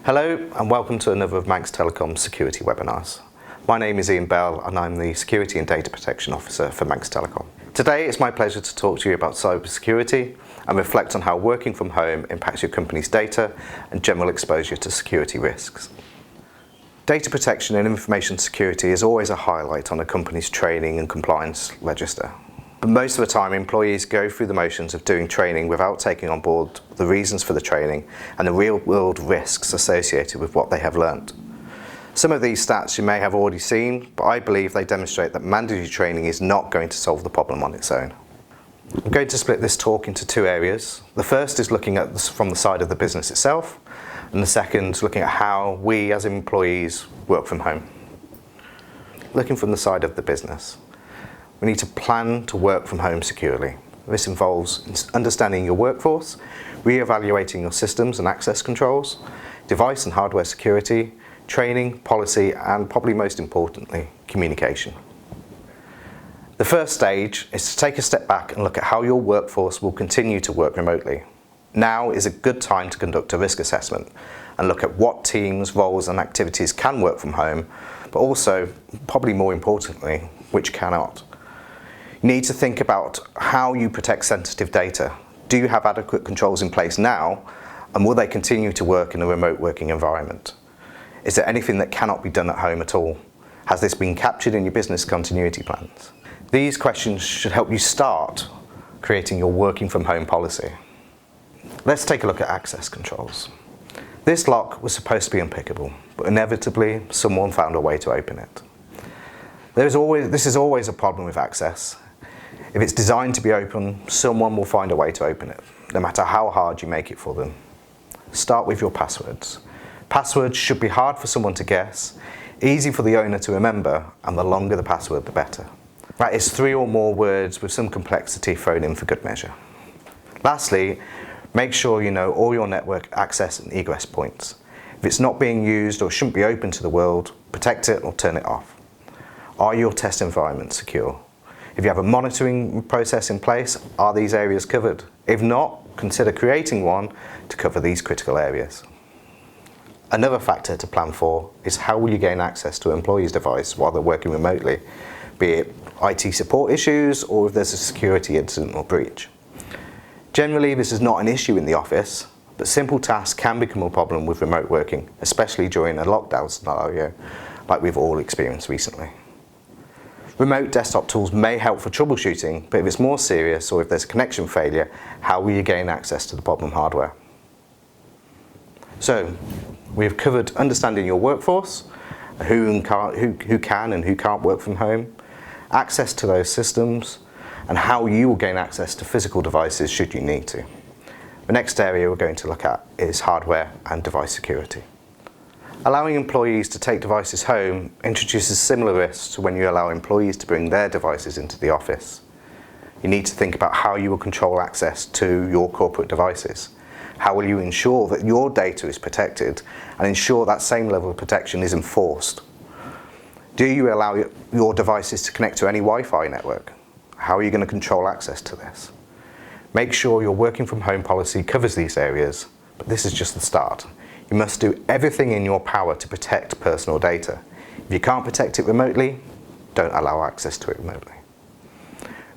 Hello and welcome to another of Manx Telecom's security webinars. My name is Ian Bell and I'm the Security and Data Protection Officer for Manx Telecom. Today it's my pleasure to talk to you about cybersecurity and reflect on how working from home impacts your company's data and general exposure to security risks. Data protection and information security is always a highlight on a company's training and compliance register. But most of the time, employees go through the motions of doing training without taking on board the reasons for the training and the real-world risks associated with what they have learnt. Some of these stats you may have already seen, but I believe they demonstrate that mandatory training is not going to solve the problem on its own. I'm going to split this talk into two areas. The first is looking at this from the side of the business itself, and the second looking at how we as employees work from home. Looking from the side of the business. We need to plan to work from home securely. This involves understanding your workforce, re-evaluating your systems and access controls, device and hardware security, training, policy, and probably most importantly, communication. The first stage is to take a step back and look at how your workforce will continue to work remotely. Now is a good time to conduct a risk assessment and look at what teams, roles and activities can work from home, but also, probably more importantly, which cannot. You need to think about how you protect sensitive data. Do you have adequate controls in place now, and will they continue to work in a remote working environment? Is there anything that cannot be done at home at all? Has this been captured in your business continuity plans? These questions should help you start creating your working from home policy. Let's take a look at access controls. This lock was supposed to be unpickable, but inevitably someone found a way to open it. This is always a problem with access. If it's designed to be open, someone will find a way to open it, no matter how hard you make it for them. Start with your passwords. Passwords should be hard for someone to guess, easy for the owner to remember, and the longer the password, the better. That is 3 or more words with some complexity thrown in for good measure. Lastly, make sure you know all your network access and egress points. If it's not being used or shouldn't be open to the world, protect it or turn it off. Are your test environments secure? If you have a monitoring process in place, are these areas covered? If not, consider creating one to cover these critical areas. Another factor to plan for is how will you gain access to an employee's device while they're working remotely, be it IT support issues or if there's a security incident or breach. Generally, this is not an issue in the office, but simple tasks can become a problem with remote working, especially during a lockdown scenario like we've all experienced recently. Remote desktop tools may help for troubleshooting, but if it's more serious or if there's a connection failure, how will you gain access to the problem hardware? So, we've covered understanding your workforce, who can and who can't work from home, access to those systems, and how you will gain access to physical devices should you need to. The next area we're going to look at is hardware and device security. Allowing employees to take devices home introduces similar risks to when you allow employees to bring their devices into the office. You need to think about how you will control access to your corporate devices. How will you ensure that your data is protected and ensure that same level of protection is enforced? Do you allow your devices to connect to any Wi-Fi network? How are you going to control access to this? Make sure your working from home policy covers these areas, but this is just the start. You must do everything in your power to protect personal data. If you can't protect it remotely, don't allow access to it remotely.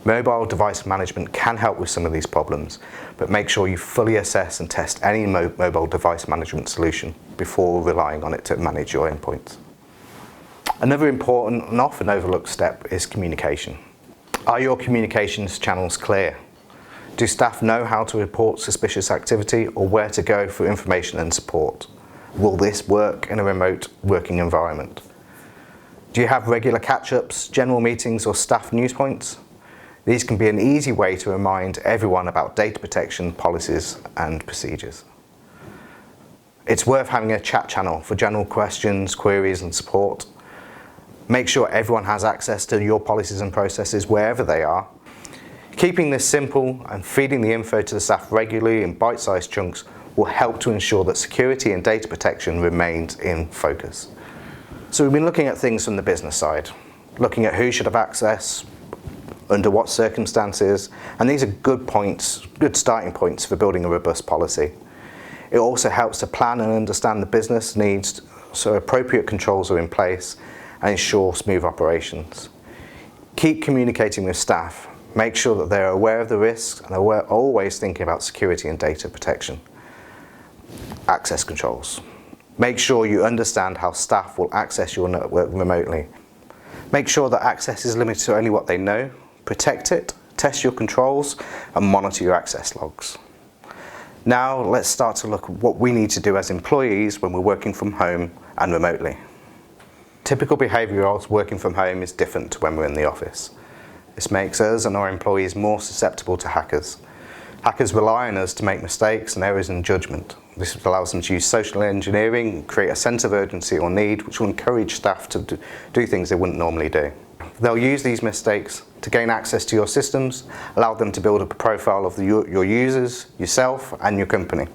Mobile device management can help with some of these problems, but make sure you fully assess and test any mobile device management solution before relying on it to manage your endpoints. Another important and often overlooked step is communication. Are your communications channels clear? Do staff know how to report suspicious activity or where to go for information and support? Will this work in a remote working environment? Do you have regular catch-ups, general meetings or staff news points? These can be an easy way to remind everyone about data protection policies and procedures. It's worth having a chat channel for general questions, queries and support. Make sure everyone has access to your policies and processes wherever they are. Keeping this simple and feeding the info to the staff regularly in bite-sized chunks will help to ensure that security and data protection remains in focus. So we've been looking at things from the business side, looking at who should have access, under what circumstances, and these are good starting points for building a robust policy. It also helps to plan and understand the business needs so appropriate controls are in place and ensure smooth operations. Keep communicating with staff. Make sure that they're aware of the risks and are always thinking about security and data protection. Access controls. Make sure you understand how staff will access your network remotely. Make sure that access is limited to only what they know. Protect it, test your controls, and monitor your access logs. Now let's start to look at what we need to do as employees when we're working from home and remotely. Typical behaviour of working from home is different to when we're in the office. This makes us and our employees more susceptible to hackers. Hackers rely on us to make mistakes and errors in judgment. This allows them to use social engineering, create a sense of urgency or need, which will encourage staff to do things they wouldn't normally do. They'll use these mistakes to gain access to your systems, allow them to build up a profile of your users, yourself and your company.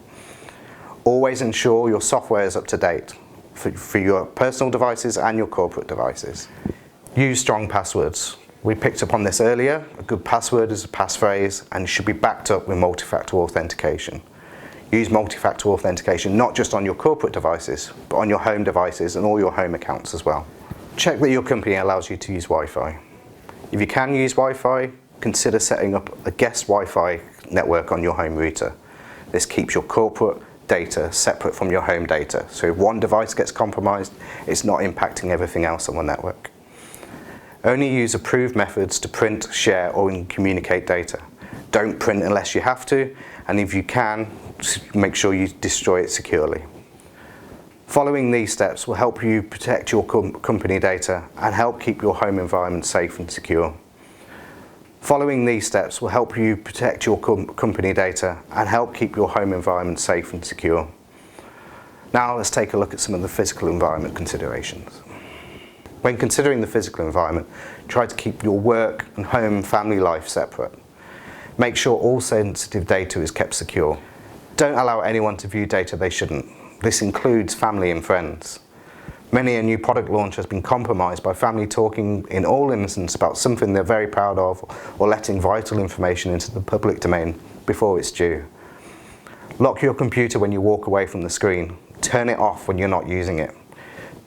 Always ensure your software is up to date for your personal devices and your corporate devices. Use strong passwords. We picked up on this earlier. A good password is a passphrase and should be backed up with multi-factor authentication. Use multi-factor authentication not just on your corporate devices, but on your home devices and all your home accounts as well. Check that your company allows you to use Wi-Fi. If you can use Wi-Fi, consider setting up a guest Wi-Fi network on your home router. This keeps your corporate data separate from your home data, so if one device gets compromised, it's not impacting everything else on the network. Only use approved methods to print, share or communicate data. Don't print unless you have to, and if you can, make sure you destroy it securely. Following these steps will help you protect your company data and help keep your home environment safe and secure. Following these steps will help you protect your company data and help keep your home environment safe and secure. Now let's take a look at some of the physical environment considerations. When considering the physical environment, try to keep your work and home family life separate. Make sure all sensitive data is kept secure. Don't allow anyone to view data they shouldn't. This includes family and friends. Many a new product launch has been compromised by family talking in all innocence about something they're very proud of or letting vital information into the public domain before it's due. Lock your computer when you walk away from the screen. Turn it off when you're not using it.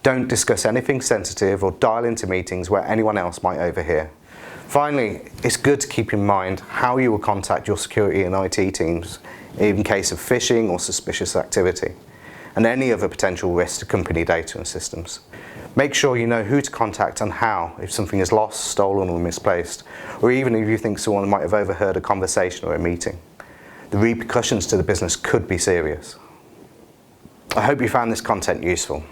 Don't discuss anything sensitive or dial into meetings where anyone else might overhear. Finally, it's good to keep in mind how you will contact your security and IT teams in case of phishing or suspicious activity, and any other potential risks to company data and systems. Make sure you know who to contact and how if something is lost, stolen or misplaced, or even if you think someone might have overheard a conversation or a meeting. The repercussions to the business could be serious. I hope you found this content useful.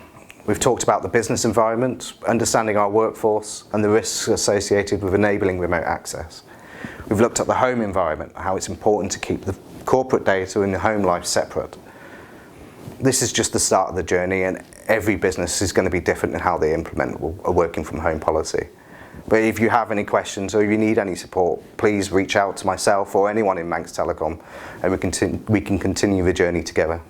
We've talked about the business environment, understanding our workforce and the risks associated with enabling remote access. We've looked at the home environment, how it's important to keep the corporate data and the home life separate. This is just the start of the journey, and every business is going to be different in how they implement a working from home policy. But if you have any questions or if you need any support, please reach out to myself or anyone in Manx Telecom and we can continue the journey together.